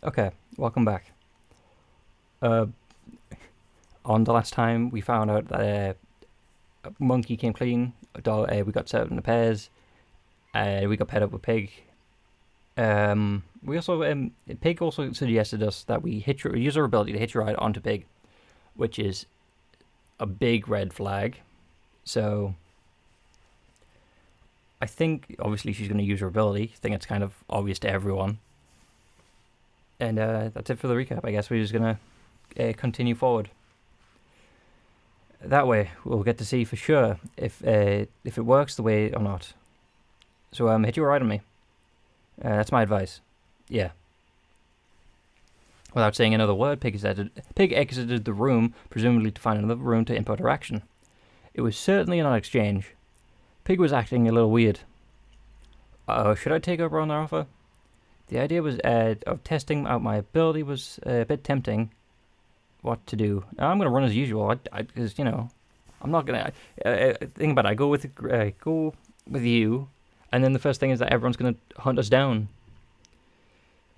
Okay, welcome back. Uh, on the last time, we found out that a monkey came clean. We got set up in the pairs. We got paired up with pig. We also pig also suggested us that we use our ability to hitch a ride onto pig, which is a big red flag. So I think obviously she's going to use her ability. I think it's kind of obvious to everyone. And that's it for the recap. I guess we're just going to continue forward. That way, we'll get to see for sure if it works the way or not. So hit your ride on me. That's my advice. Yeah. Without saying another word, Pig exited the room, presumably to find another room to input her action. It was certainly an odd exchange. Pig was acting a little weird. Should I take up on their offer? The idea was of testing out my ability was a bit tempting. What to do? I'm going to run as usual, because I'm not going to. Think about it. I go with you, and then the first thing is that everyone's going to hunt us down.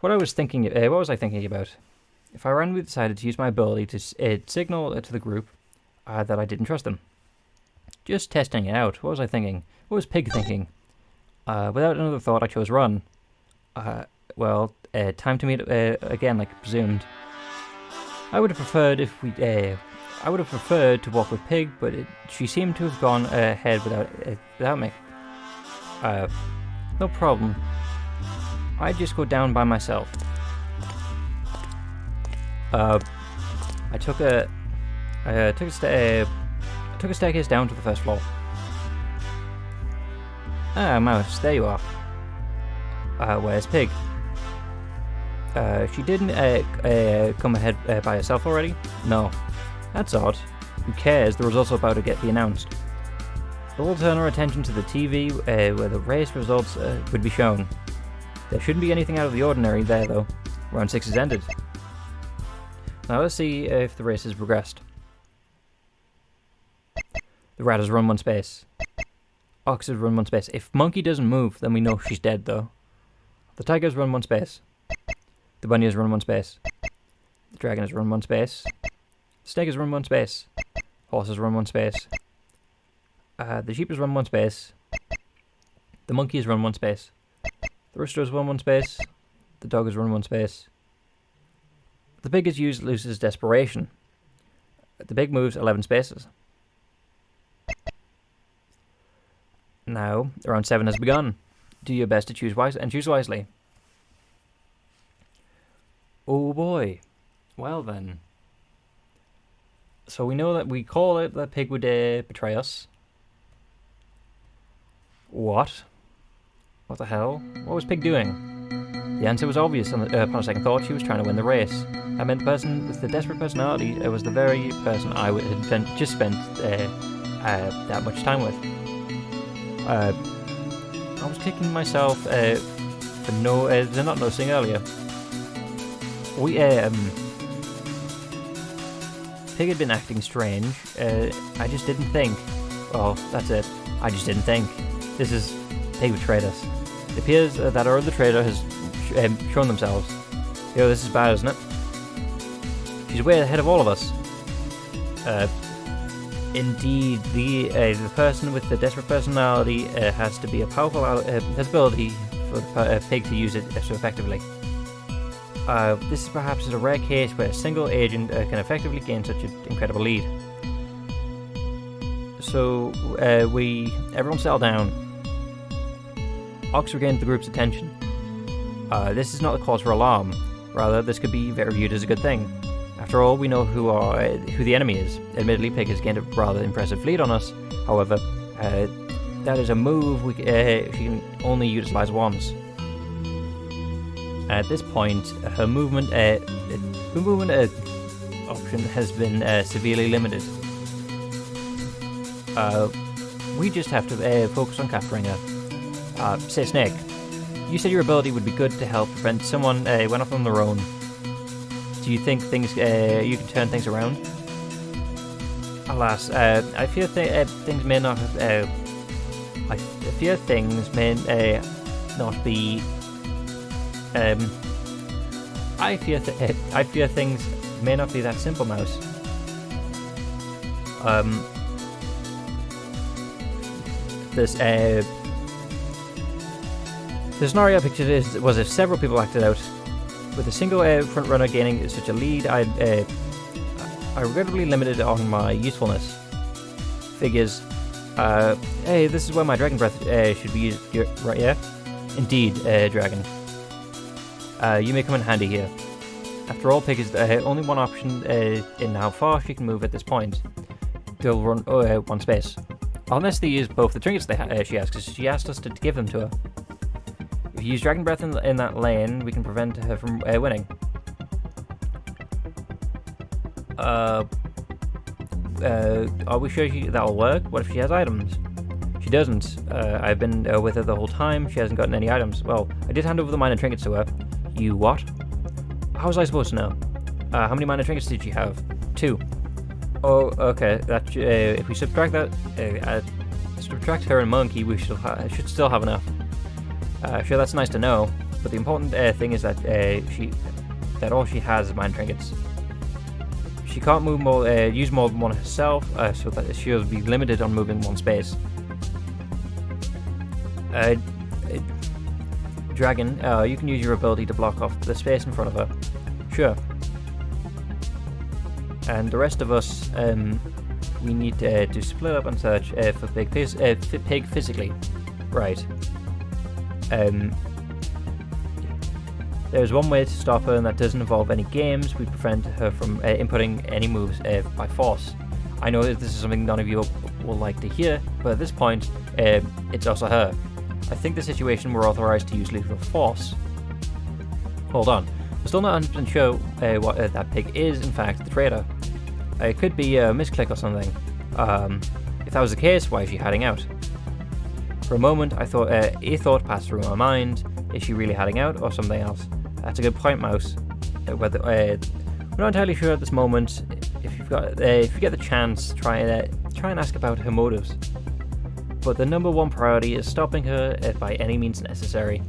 What was I thinking about? If I randomly decided to use my ability to signal to the group that I didn't trust them. Just testing it out. What was I thinking? What was Pig thinking? Without another thought, I chose run. Time to meet again, like presumed. I would have preferred to walk with Pig, but she seemed to have gone ahead without me. No problem. I'd just go down by myself. I took a staircase down to the first floor. Mouse, there you are. Where's Pig? She didn't come ahead by herself already? No. That's odd. Who cares? The results are about to be announced. We'll turn our attention to the TV where the race results would be shown. There shouldn't be anything out of the ordinary there, though. Round 6 is ended. Now let's see if the race has progressed. The rat has run one space. Ox has run one space. If Monkey doesn't move, then we know she's dead, though. The tiger has run one space. The bunny has run one space. The dragon has run one space. The snake has run one space. Horse has run one space. The sheep has run one space. The monkey has run one space. The rooster has run one space. The dog has run one space. The pig has used Luce's desperation. The pig moves 11 spaces. Now, round 7 has begun. Do your best to choose wisely. Oh boy. Well then. So we know that we call it that Pig would betray us. What? What the hell? What was Pig doing? The answer was obvious upon a second thought. She was trying to win the race. I meant the person with the desperate personality was the very person I had just spent that much time with. I was kicking myself for not noticing earlier. Pig had been acting strange. I just didn't think. Well, that's it. I just didn't think. Pig betrayed us. It appears that our other traitor has shown themselves. This is bad, isn't it? She's way ahead of all of us. Indeed, the person with the desperate personality has to be a powerful ability for Pig to use it so effectively. This is perhaps a rare case where a single agent can effectively gain such an incredible lead. So, everyone settle down. Ox regained the group's attention. This is not a cause for alarm. Rather, this could be viewed as a good thing. After all, we know who the enemy is. Admittedly, Pig has gained a rather impressive lead on us. However, that is a move she can only utilize once. At this point, her movement option has been severely limited. We just have to focus on capturing her. Say, Snake, you said your ability would be good to help prevent someone went off on their own. Do you think you can turn things around? Alas, I fear things may not. I fear things may not be I fear things may not be that simple, Mouse. The scenario I pictured was if several people acted out. With a single front runner gaining such a lead, I regrettably limited on my usefulness. Figures. Hey, this is where my dragon breath should be used, right? Yeah. Indeed, dragon. You may come in handy here. After all, Pig is only one option in how far she can move at this point. They'll run one space. Unless they use both the trinkets she has, because she asked us to give them to her. If you use Dragon Breath in that lane, we can prevent her from winning. Are we sure that'll work? What if she has items? She doesn't. I've been with her the whole time. She hasn't gotten any items. Well, I did hand over the minor trinkets to her. You what? How was I supposed to know? How many minor trinkets did she have? 2. Oh, okay. That if we subtract that, subtract her and Monkey, we should still have enough. Sure, that's nice to know. But the important thing is that all she has is minor trinkets. She can't move use more than one herself, so that she'll be limited on moving one space. Dragon, you can use your ability to block off the space in front of her. Sure. And the rest of us, we need to split up and search for Pig physically. Right. There's one way to stop her, and that doesn't involve any games. We prevent her from inputting any moves by force. I know that this is something none of you will like to hear, but at this point, it's also her. I think the situation we're authorized to use lethal force. Hold on. We're still not 100% sure what that Pig is, in fact, the traitor. It could be a misclick or something. If that was the case, why is she hiding out? For a moment, a thought passed through my mind. Is she really hiding out, or something else? That's a good point, Mouse. We're not entirely sure at this moment. If you get the chance, try and ask about her motives. But the number one priority is stopping her by any means necessary.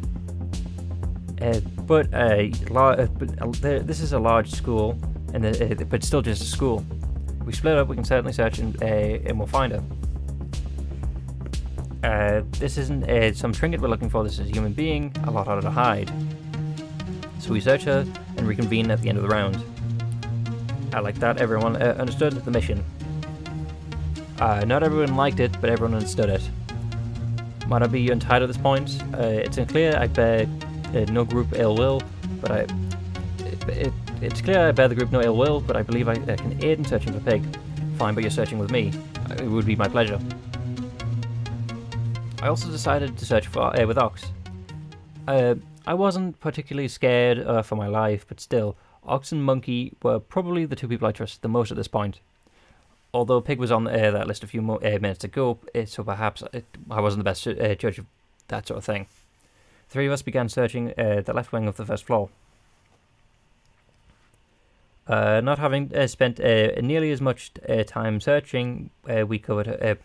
But this is a large school, but still just a school. If we split up, we can certainly search and we'll find her. This isn't some trinket we're looking for, this is a human being, a lot harder to hide. So we search her and reconvene at the end of the round. Like that, everyone understood the mission. Not everyone liked it, but everyone understood it. Might I be untied at this point? It's unclear I bear no group ill will, but it's clear I bear the group no ill will, but I believe I can aid in searching for Pig. Fine, but you're searching with me. It would be my pleasure. I also decided to search for with Ox. I wasn't particularly scared for my life, but still, Ox and Monkey were probably the two people I trusted the most at this point. Although Pig was on that list a few minutes ago, so perhaps I wasn't the best judge of that sort of thing. The three of us began searching the left wing of the first floor. Not having spent nearly as much time searching, we covered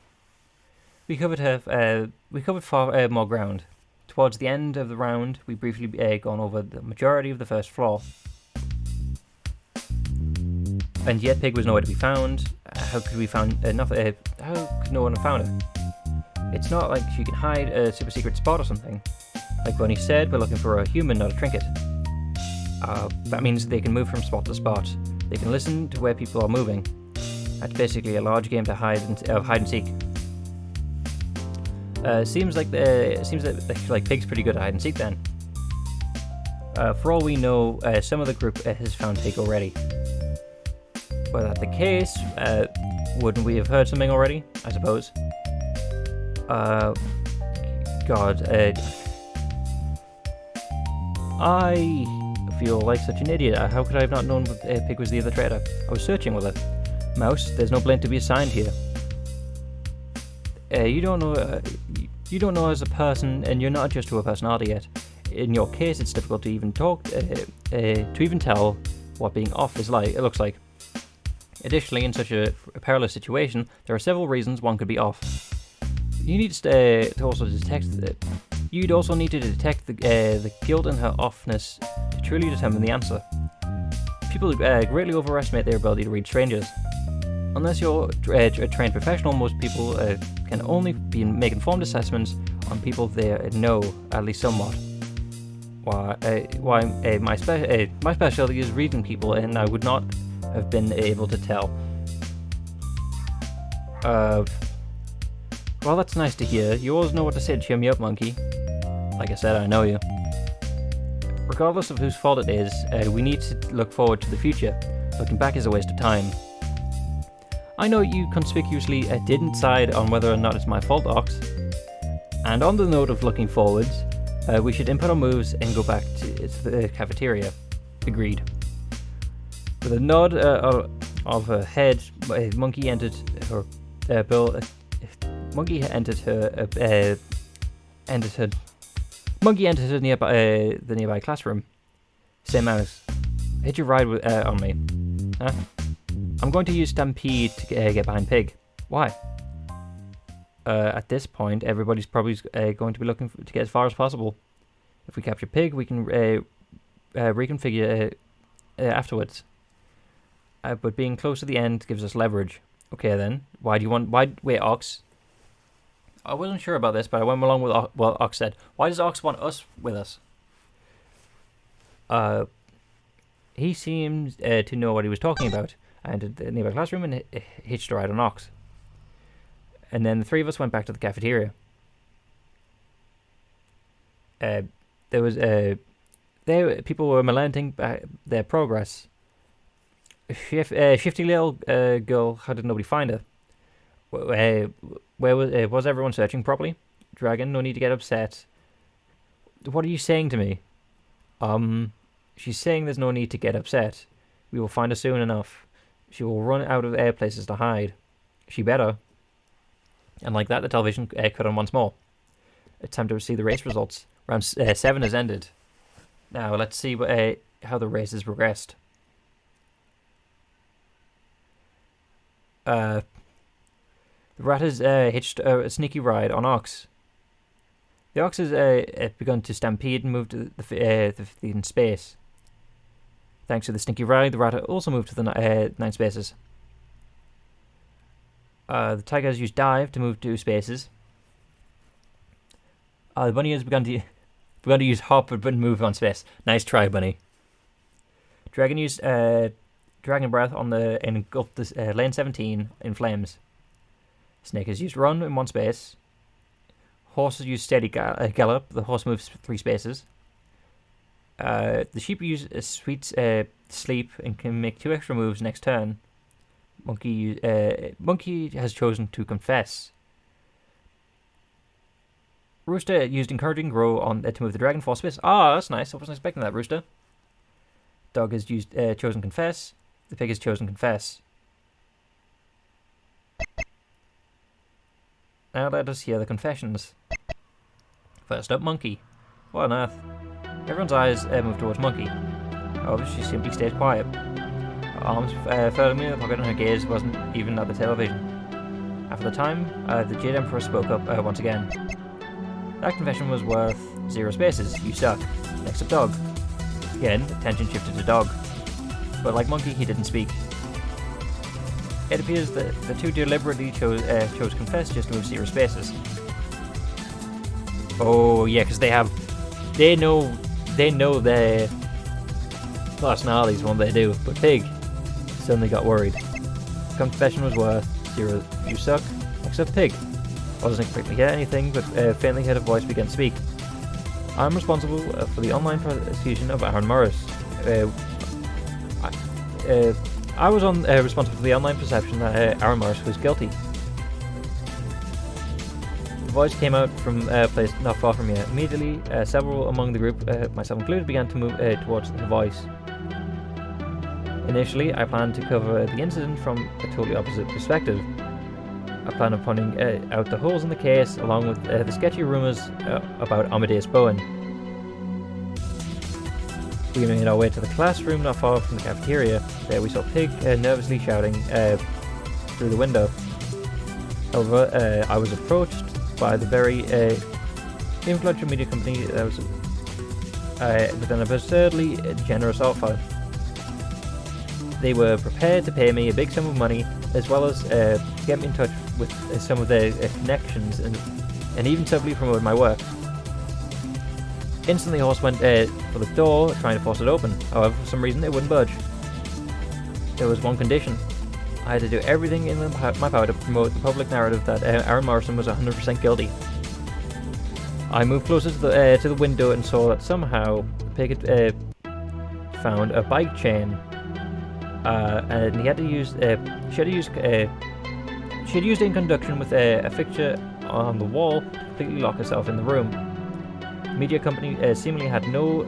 far more ground. Towards the end of the round, we briefly gone over the majority of the first floor. And yet Pig was nowhere to be found. How could no one have found her? It's not like she can hide a super secret spot or something. Like Bunny said, we're looking for a human, not a trinket. That means they can move from spot to spot. They can listen to where people are moving. That's basically a large game to hide and seek. Seems like Pig's pretty good at hide and seek then. For all we know, some of the group has found Pig already. Were that the case, wouldn't we have heard something already? I suppose. I feel like such an idiot. How could I have not known Pig was the other traitor? I was searching with her. Mouse, there's no blame to be assigned here. You don't know as a person, and you're not adjusted to a personality yet. In your case, it's difficult to even tell what being off is like. It looks like. Additionally, in such a perilous situation, there are several reasons one could be off. You need to also detect You'd also need to detect the guilt in her offness to truly determine the answer. People greatly overestimate their ability to read strangers. Unless you're a trained professional, most people can only make informed assessments on people they know, at least somewhat. My specialty is reading people, and I would not have been able to tell. Well, that's nice to hear. You always know what to say to cheer me up, monkey. Like I said, I know you. Regardless of whose fault it is, we need to look forward to the future. Looking back is a waste of time. I know you conspicuously didn't decide on whether or not it's my fault, Ox. And on the note of looking forwards, we should input our moves and go back to the cafeteria. Agreed. With a nod of her head, Monkey entered her Monkey entered the nearby classroom. Say, Mouse, hit your ride on me. Huh? I'm going to use Stampede to get behind Pig. Why? At this point, everybody's probably going to be looking to get as far as possible. If we capture Pig, we can reconfigure afterwards. But being close to the end gives us leverage. Okay then. Wait, Ox. I wasn't sure about this, but I went along with what Ox said. Why does Ox want us with us? He seems to know what he was talking about. I entered the nearby classroom and hitched a ride on Ox. And then the three of us went back to the cafeteria. People were lamenting their progress. Shifty little girl, how did nobody find her? Where was everyone searching properly? Dragon, no need to get upset. What are you saying to me? She's saying there's no need to get upset. We will find her soon enough. She will run out of places to hide. She better. And like that, the television cut on once more. It's time to see the race results. Round 7 has ended. Now, let's see how the race has progressed. The rat has hitched a sneaky ride on Ox. The Ox has begun to stampede and move to in space. Thanks to the sneaky ride, the rat also moved to the 9 spaces. The tiger has used dive to move 2 spaces. The bunny has begun to use hop but move 1 space. Nice try, bunny. Dragon used dragon breath and engulfed this, lane 17 in flames. Snake has used run in 1 space. Horse has used steady gallop. The horse moves 3 spaces. The sheep use a sweet sleep and can make 2 extra moves next turn. Monkey has chosen to confess. Rooster used encouraging grow to move the dragon 4 spaces. Ah, that's nice. I wasn't expecting that, Rooster. Dog has chosen confess. The pig has chosen confess. Now let us hear the confessions. First up, Monkey. What on earth? Everyone's eyes moved towards Monkey. However, she simply stayed quiet. Her arms firmly in the pocket and her gaze wasn't even at the television. After the time, the Jade Emperor spoke up once again. That confession was worth 0 spaces. You suck. Next up, Dog. Again, attention shifted to Dog. But like Monkey, he didn't speak. It appears that the two deliberately chose confess just to move 0 spaces. Oh yeah, because they know their personalities when they do. But Pig suddenly got worried. The confession was worth 0. You suck. Next up, Pig. I wasn't expecting to hear anything, but faintly heard a voice begin to speak. I'm responsible for the online prosecution of Aaron Morris. I was responsible for the online perception that Aaron Morris was guilty. The voice came out from a place not far from here. Immediately, several among the group, myself included, began to move towards the voice. Initially, I planned to cover the incident from a totally opposite perspective. I planned on pointing out the holes in the case, along with the sketchy rumours about Amadeus Bowen. We made our way to the classroom not far from the cafeteria. There we saw Pig nervously shouting through the window. However, I was approached by the very influential media company that was with an absurdly generous offer. they were prepared to pay me a big sum of money, as well as get me in touch with some of their connections and even subtly promote my work. Instantly, Horse went for the door, trying to force it open. However, for some reason, it wouldn't budge. There was one condition. I had to do everything in my power to promote the public narrative that Aaron Morrison was 100% guilty. I moved closer to the window and saw that somehow Pig had found a bike chain, and he had to use. She had used it in conjunction with a fixture on the wall to completely lock herself in the room. The media company seemingly had no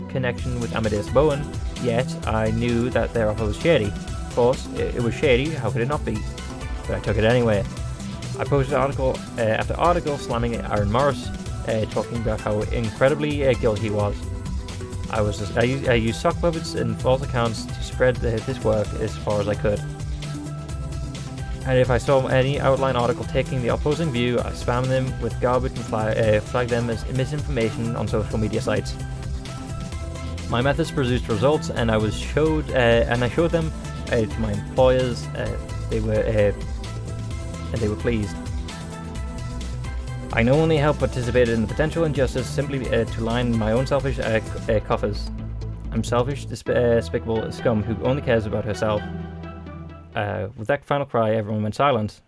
connection with Amadeus Bowen, yet I knew that their offer was shady. Of course, it was shady, how could it not be? But I took it anyway. I posted article after article slamming Aaron Morris, talking about how incredibly guilty he was. I used sock puppets and false accounts to spread this work as far as I could. And if I saw any outline article taking the opposing view, I spammed them with garbage and flagged them as misinformation on social media sites. My methods produced results, and I showed them to my employers. They were pleased. I not only helped participate in the potential injustice simply to line my own selfish coffers. I'm selfish, despicable scum who only cares about herself. With that final cry, everyone went silent.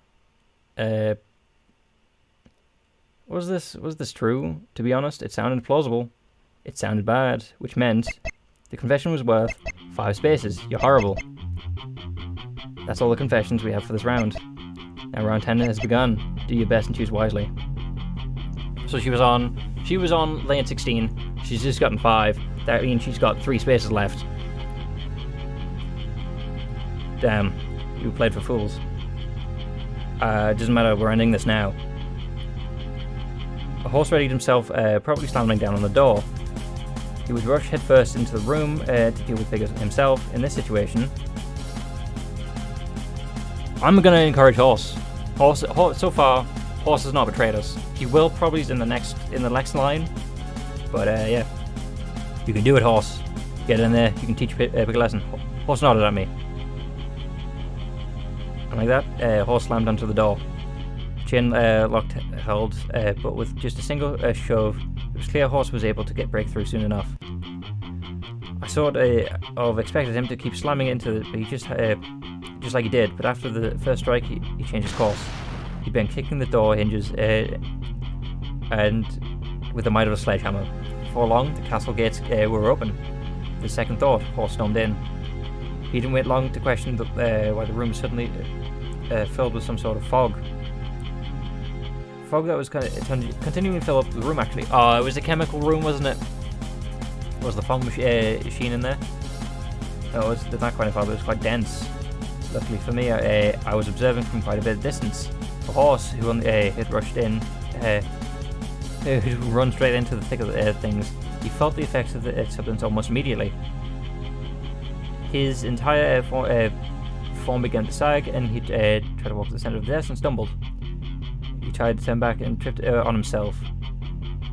Was this true? To be honest, it sounded plausible. It sounded bad, which meant the confession was worth 5 spaces. You're horrible. That's all the confessions we have for this round. Now round 10 has begun. Do your best and choose wisely. So she was on lane 16. She's just gotten 5. That means she's got 3 spaces left. Damn, you played for fools. Doesn't matter, we're ending this now. A horse readied himself, probably slamming down on the door. He would rush headfirst into the room to deal with Pig himself. In this situation, I'm gonna encourage Horse. So far, Horse has not betrayed us. He will probably in the next line, but yeah, you can do it, Horse. Get in there. You can teach Pig a lesson. Horse nodded at me, and like that, Horse slammed onto the door. Chin locked held, but with just a single shove, it was clear Horse was able to break through soon enough. I sort of expected him to keep slamming into it, but he just like he did. But after the first strike, he changed his course. He'd been kicking the door hinges and with the might of a sledgehammer. Before long, the castle gates were open. The second thought, Horse stormed in. He didn't wait long to question why the room was suddenly filled with some sort of fog. Fog that was continuing to fill up the room, actually. Oh, it was a chemical room, wasn't it? Was the fog machine in there? No, it was not quite a fog, but it was quite dense. Luckily for me, I was observing from quite a bit of distance. The Horse, who had rushed in, who'd run straight into the thick of things, he felt the effects of the substance almost immediately. His entire form began to sag, and he tried to walk to the center of the desk and stumbled. He tried to turn back and tripped on himself.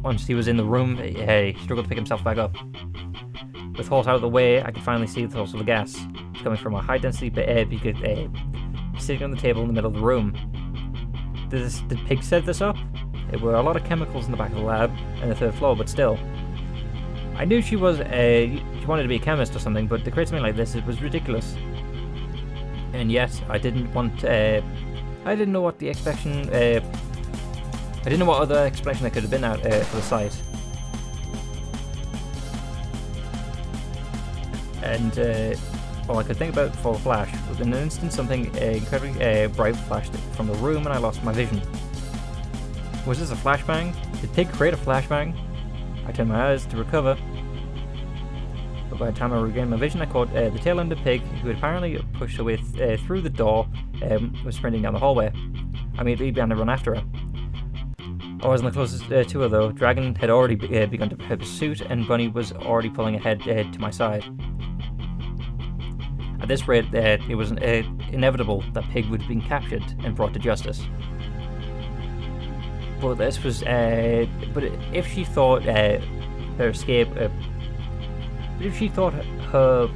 Once he was in the room, he struggled to pick himself back up. With Horse out of the way, I could finally see the source of the gas. It's coming from a high-density beacon sitting on the table in the middle of the room. Did Pig set this up? There were a lot of chemicals in the back of the lab and the 3rd floor, but still. I knew she wanted to be a chemist or something, but to create something like this, it was ridiculous. And yet, I didn't know what the explanation. I didn't know what other explanation there could have been out for the site. And all I could think about for a flash was in an instant something incredibly bright flashed from the room, and I lost my vision. Was this a flashbang? Did Pig create a flashbang? I turned my eyes to recover, but by the time I regained my vision, I caught the tail end of Pig, who had apparently pushed her way through the door, was sprinting down the hallway. I immediately began to run after her. I wasn't the closest to her though. Dragon had already begun to pursuit, and Bunny was already pulling ahead to my side. At this rate, it was inevitable that Pig would have been captured and brought to justice. But this was, but if she thought her escape, but if she thought her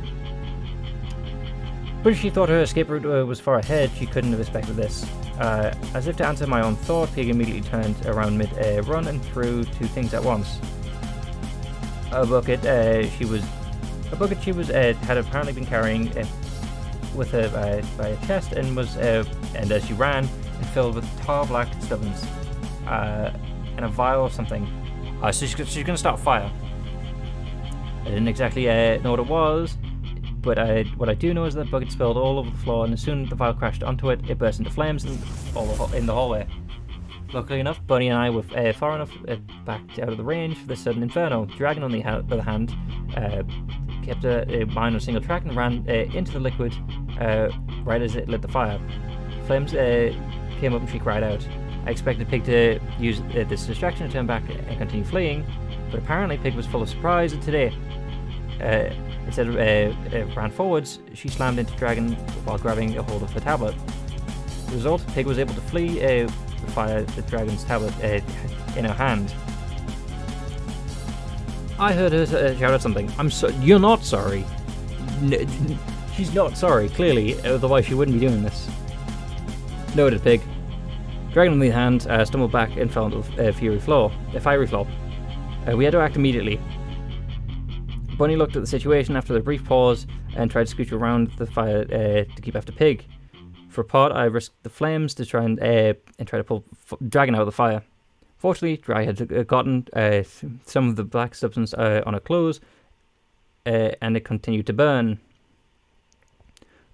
But she thought her escape route was far ahead. She couldn't have expected this. As if to answer my own thought, Pig immediately turned around mid-run and threw two things at once. A bucket she had apparently been carrying with her by a chest, and as she ran, it filled with tar black stubbins and a vial of something. So she's going to start a fire. I didn't exactly know what it was, but what I do know is that the bucket spilled all over the floor, and as soon as the vial crashed onto it, it burst into flames in the hallway. Luckily enough, Bunny and I were far enough back out of the range for this sudden inferno. Dragon, on the other hand, kept a mind on a single track and ran into the liquid right as it lit the fire. Flames came up and she cried out. I expected Pig to use this distraction to turn back and continue fleeing, but apparently Pig was full of surprise today. Instead of ran forwards, she slammed into Dragon while grabbing a hold of the tablet. The result, Pig was able to flee via the Dragon's tablet in her hand. I heard her shout out something. You're not sorry. She's not sorry, clearly, otherwise she wouldn't be doing this. Noted, Pig. Dragon on the hand stumbled back and fell into a fiery floor. We had to act immediately. Bunny looked at the situation after the brief pause and tried to scooch around the fire to keep after Pig. For a part, I risked the flames to try to pull Dragon out of the fire. Fortunately, Dry had gotten some of the black substance on her clothes, and it continued to burn.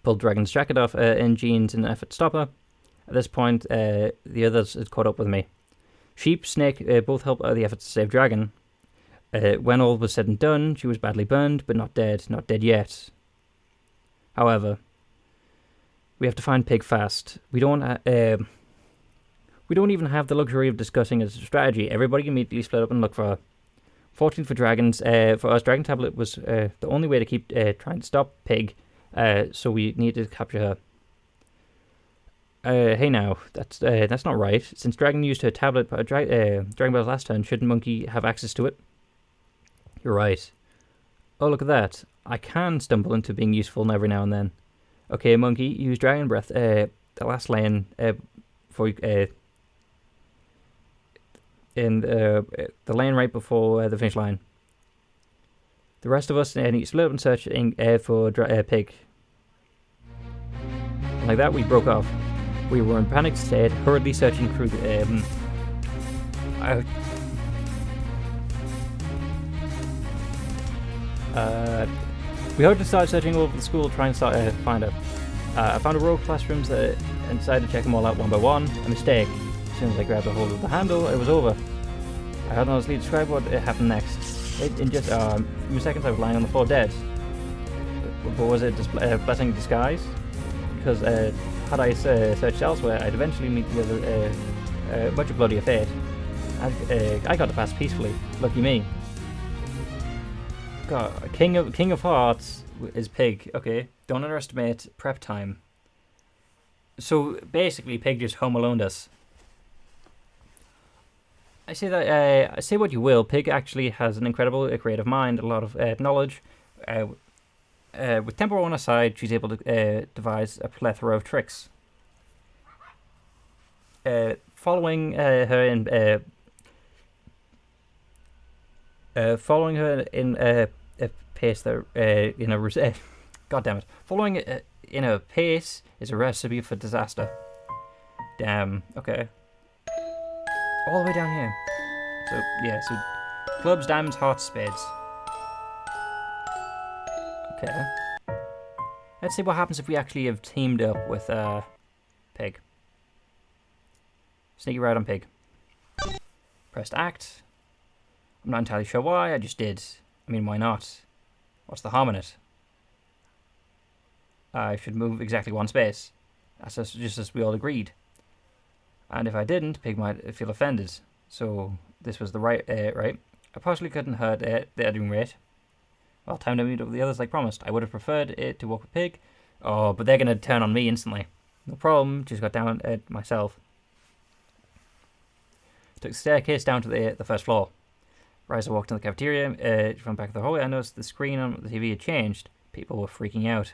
Pulled Dragon's jacket off and jeans in an effort to stop her. At this point, the others had caught up with me. Sheep, Snake both helped the efforts to save Dragon. When all was said and done, she was badly burned, but not dead yet. However, we have to find Pig fast. We don't even have the luxury of discussing a strategy. Everybody immediately split up and looked for her. Fortunately for us, Dragon Tablet was the only way to keep trying to stop Pig, so we needed to capture her. Hey now, that's not right. Since Dragon used her tablet Dragon Ball's last turn, shouldn't Monkey have access to it? You're right. Oh, look at that. I can stumble into being useful every now and then. Okay, Monkey, use Dragon Breath, the last lane, for in the lane right before the finish line. The rest of us need to split up and search for Pig. Like that, we broke off. We were in panic state, hurriedly searching through the we hoped to start searching all over the school, trying to find her. I found a row of classrooms and decided to check them all out one by one. A mistake. As soon as I grabbed a hold of the handle, it was over. I had honestly describe what happened next. In just a few seconds, I was lying on the floor dead. But was it a blessing in disguise? Because had I searched elsewhere, I'd eventually meet the other much bloodier fate. I got to pass peacefully. Lucky me. God, King of Hearts is Pig. Okay, don't underestimate prep time. So basically, Pig just home alone us. I say that. Say what you will. Pig actually has an incredible creative mind, a lot of knowledge. With tempo on her side, she's able to devise a plethora of tricks. Following her in a pace that God damn it! Following in a pace is a recipe for disaster. Damn. Okay. All the way down here. So yeah. So clubs, diamonds, hearts, spades. Okay. Let's see what happens if we actually have teamed up with Pig. Sneaky right on Pig. Pressed act. I'm not entirely sure why, I just did. I mean, why not? What's the harm in it? I should move exactly one space. That's just as we all agreed. And if I didn't, Pig might feel offended. So this was the right. I possibly couldn't hurt the editing rate. Well, time to meet up with the others like promised. I would have preferred it to walk with Pig. Oh, but they're going to turn on me instantly. No problem, just got down myself. Took the staircase down to the first floor. As I walked in the cafeteria from back of the hallway, I noticed the screen on the TV had changed. People were freaking out.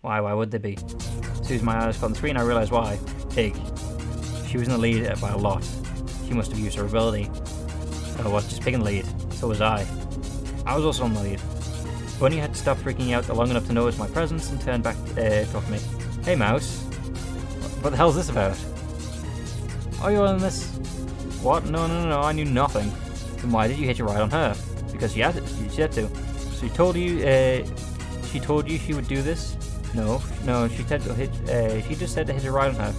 Why would they be? As soon as my eyes got on the screen, I realised why. Pig. She was in the lead by a lot. She must have used her ability. Oh, was just Pig in the lead. So was I. I was also in the lead. Bunny had to stop freaking out long enough to notice my presence and turn back to talk to me. Hey, Mouse. What the hell is this about? Oh, you're in this? What? No, I knew nothing. Then why did you hitch a ride on her? Because she had to. She told you she would do this? No, she just said to hitch a ride on her.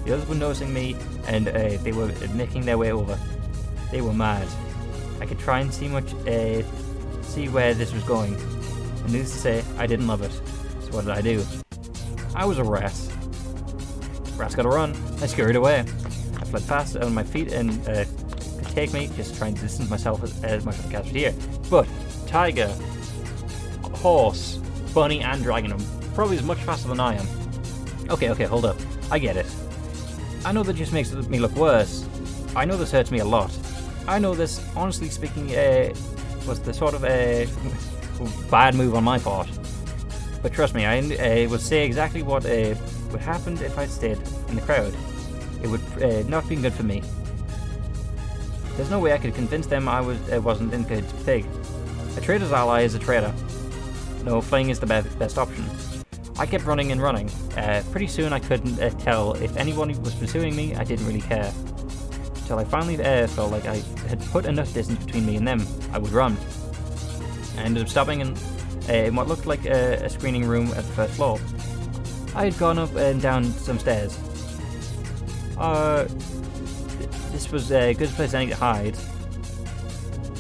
The others were noticing me, and they were making their way over. They were mad. I could try and see where this was going. And needless to say, I didn't love it. So what did I do? I was a rat. Rat's gotta run. I scurried away. I fled fast on my feet and could take me, just trying to distance myself as much as I could here. But tiger, horse, bunny, and dragon are probably as much faster than I am. Okay, hold up. I get it. I know that just makes me look worse. I know this hurts me a lot. I know this, honestly speaking, was the sort of bad move on my part. But trust me, I will say exactly what would happen if I stayed in the crowd. It would not be good for me. There's no way I could convince them I wasn't in good Pig. A traitor's ally is a traitor. No, fleeing is the best option. I kept running and running. Pretty soon I couldn't tell if anyone was pursuing me. I didn't really care. Until I finally felt like I had put enough distance between me and them. I would run. I ended up stopping in what looked like a screening room at the first floor. I had gone up and down some stairs. This was a good place to hide.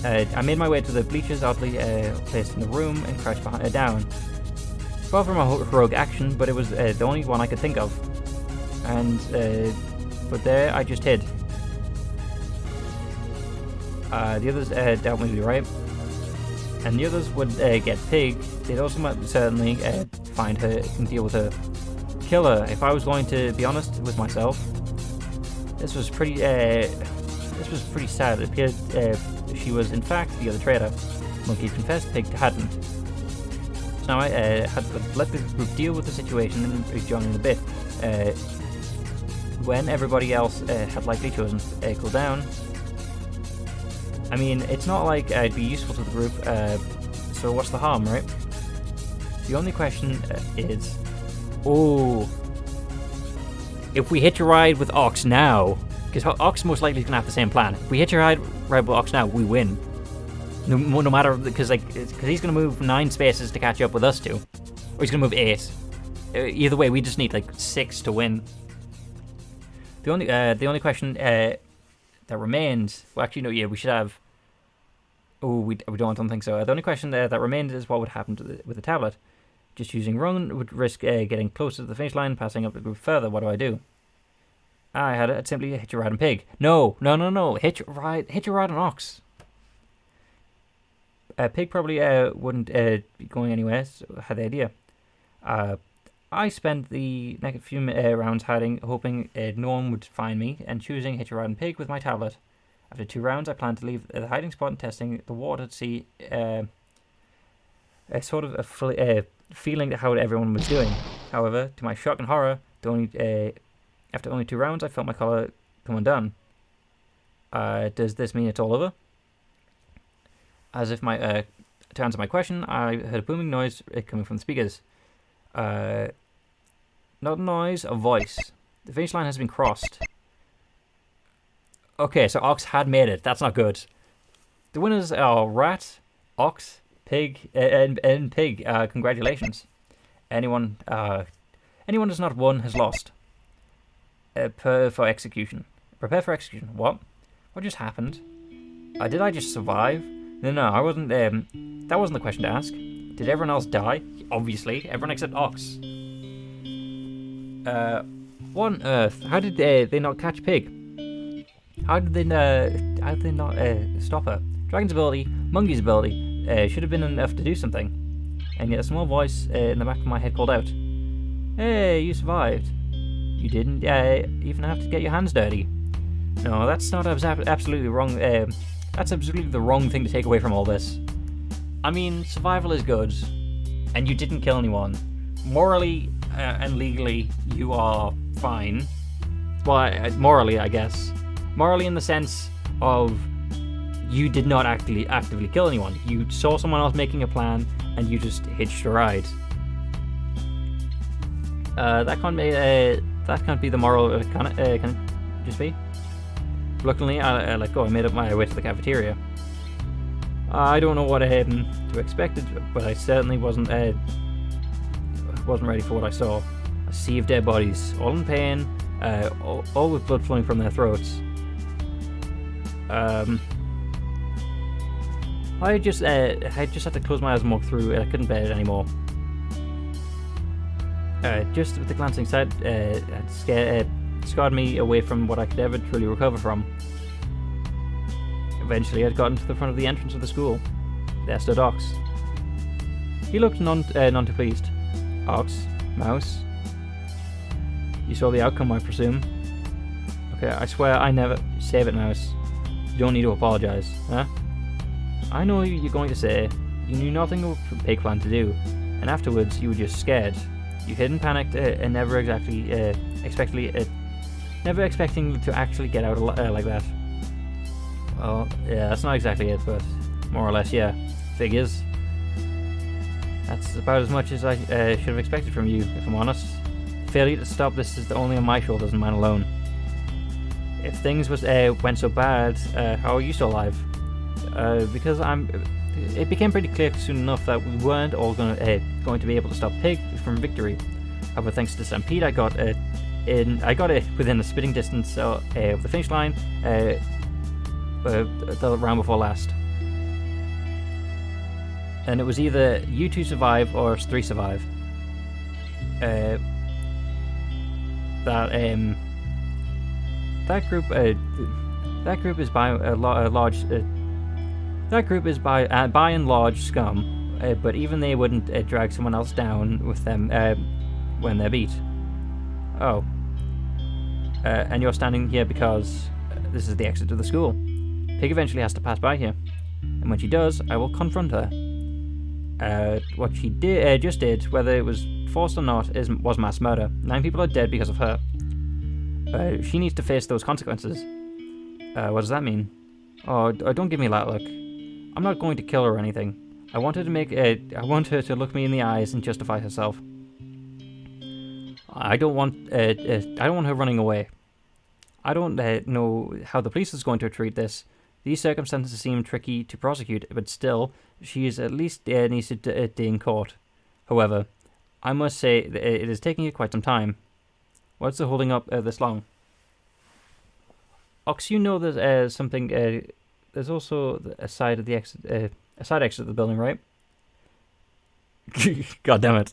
I made my way to the bleachers oddly placed in the room and crouched down. Far from a heroic action, but it was the only one I could think of. And but there I just hid. The others dealt with me right. And the others would get Pig. They'd also certainly find her and deal with her. Kill her, if I was going to be honest with myself. This was pretty sad. It appeared she was in fact the other traitor. Monkey confessed, Pig hadn't. So now I had to let the group deal with the situation and rejoin in a bit. When everybody else had likely chosen to cool down. I mean, it's not like I'd be useful to the group, so what's the harm, right? The only question is... if we hitch a ride with Ox now, because Ox most likely is going to have the same plan. If we hitch a ride with Ox now, we win. No matter, because he's going to move 9 spaces to catch up with us two. Or he's going to move 8. Either way, we just need like 6 to win. The only question that remains... Well, actually, no, yeah, we should have... I don't think so. The only question that remains is what would happen with the tablet. Just using run would risk getting closer to the finish line, passing up the group further. What do I do? I'd simply hitch a ride on Pig. No. Hitch a ride on Ox. Pig probably wouldn't be going anywhere, so I had the idea. I spent the next few rounds hiding, hoping no one would find me, and choosing hitch a ride on Pig with my tablet. After 2 rounds, I planned to leave the hiding spot and testing the water to see a sort of a feeling how everyone was doing. However, to my shock and horror, after only 2 rounds, I felt my collar come undone. Does this mean it's all over? As if to answer my question, I heard a booming noise coming from the speakers. Not a noise, a voice. The finish line has been crossed. Okay, so Ox had made it. That's not good. The winners are Rat, Ox, Pig, and Pig. Congratulations. Anyone who's not won has lost. Prepare for execution. Prepare for execution. What? What just happened? Did I just survive? No, I wasn't. That wasn't the question to ask. Did everyone else die? Obviously, everyone except Ox. What on earth? How did they not catch Pig? How did they not stop her? Dragon's ability, Monkey's ability, should have been enough to do something. And yet a small voice in the back of my head called out, "Hey, you survived. You didn't even have to get your hands dirty." No, that's not absolutely wrong. That's absolutely the wrong thing to take away from all this. I mean, survival is good, and you didn't kill anyone. morally and legally, you are fine. Well, morally, I guess. Morally in the sense of you did not actively kill anyone. You saw someone else making a plan, and you just hitched a ride. That can't be the moral. Can it just be? Luckily, I made up my way to the cafeteria. I don't know what to expect, but I certainly wasn't ready for what I saw. A sea of dead bodies, all in pain, all with blood flowing from their throats. I just had to close my eyes and walk through. I couldn't bear it anymore. Just with the glancing sight, had scarred me away from what I could ever truly recover from. Eventually, I'd gotten to the front of the entrance of the school. There stood Ox. He looked none too pleased. Ox, Mouse. You saw the outcome, I presume. Okay, I swear I never... Save it, Mouse. You don't need to apologize, huh? I know you're going to say you knew nothing of what Pig planned to do, and afterwards you were just scared. You hid and panicked, and never expecting to actually get out like that. Well, yeah, that's not exactly it, but more or less, yeah. Figures. That's about as much as I should have expected from you, if I'm honest. Failure to stop this is only on my shoulders and mine alone. If things went so bad, how are you still alive? Because it became pretty clear soon enough that we weren't all going to be able to stop Pig from victory. However, thanks to Stampede, I got it within a spitting distance of the finish line the round before last. And it was either you two survive or us three survive. That group is by and large scum, but even they wouldn't drag someone else down with them when they're beat. Oh. And you're standing here because this is the exit of the school. Pig eventually has to pass by here, and when she does, I will confront her. What she just did, whether it was forced or not, was mass murder. 9 people are dead because of her. She needs to face those consequences. What does that mean? Oh, don't give me that look. I'm not going to kill her or anything. I want her to look me in the eyes and justify herself. I don't want her running away. I don't know how the police is going to treat this. These circumstances seem tricky to prosecute, but still, she is at least needs to be in court. However, I must say that it is taking you quite some time. What's the holding up this long? Ox, you know there's something. There's also a side of the exit, a side exit of the building, right? God damn it!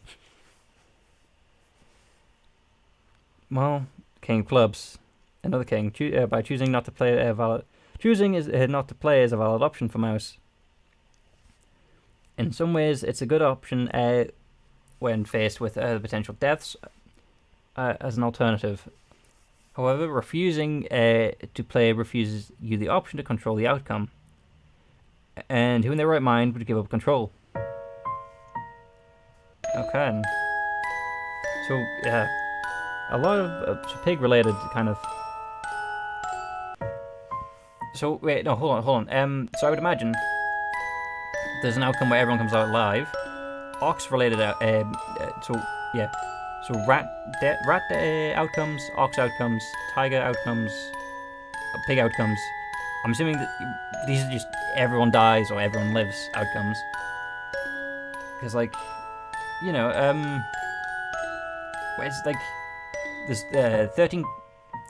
Well, King clubs, another king. By choosing not to play not to play is a valid option for Mouse. In some ways, it's a good option when faced with potential deaths as an alternative. However, refusing to play refuses you the option to control the outcome. And who in their right mind would give up control? Okay. So, yeah. A lot of pig-related kind of... So, wait, no, hold on. So I would imagine there's an outcome where everyone comes out alive. Ox-related, so, yeah. So rat outcomes, ox outcomes, tiger outcomes, pig outcomes. I'm assuming that these are just everyone dies or everyone lives outcomes. Because, like, you know, it's like there's 13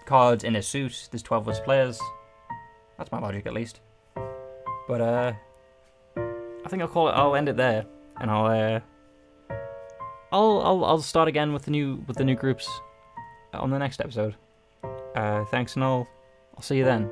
cards in a suit. There's 12 of us players. That's my logic, at least. But I think I'll end it there, and I'll start again with the new groups on the next episode. Thanks, and I'll see you then.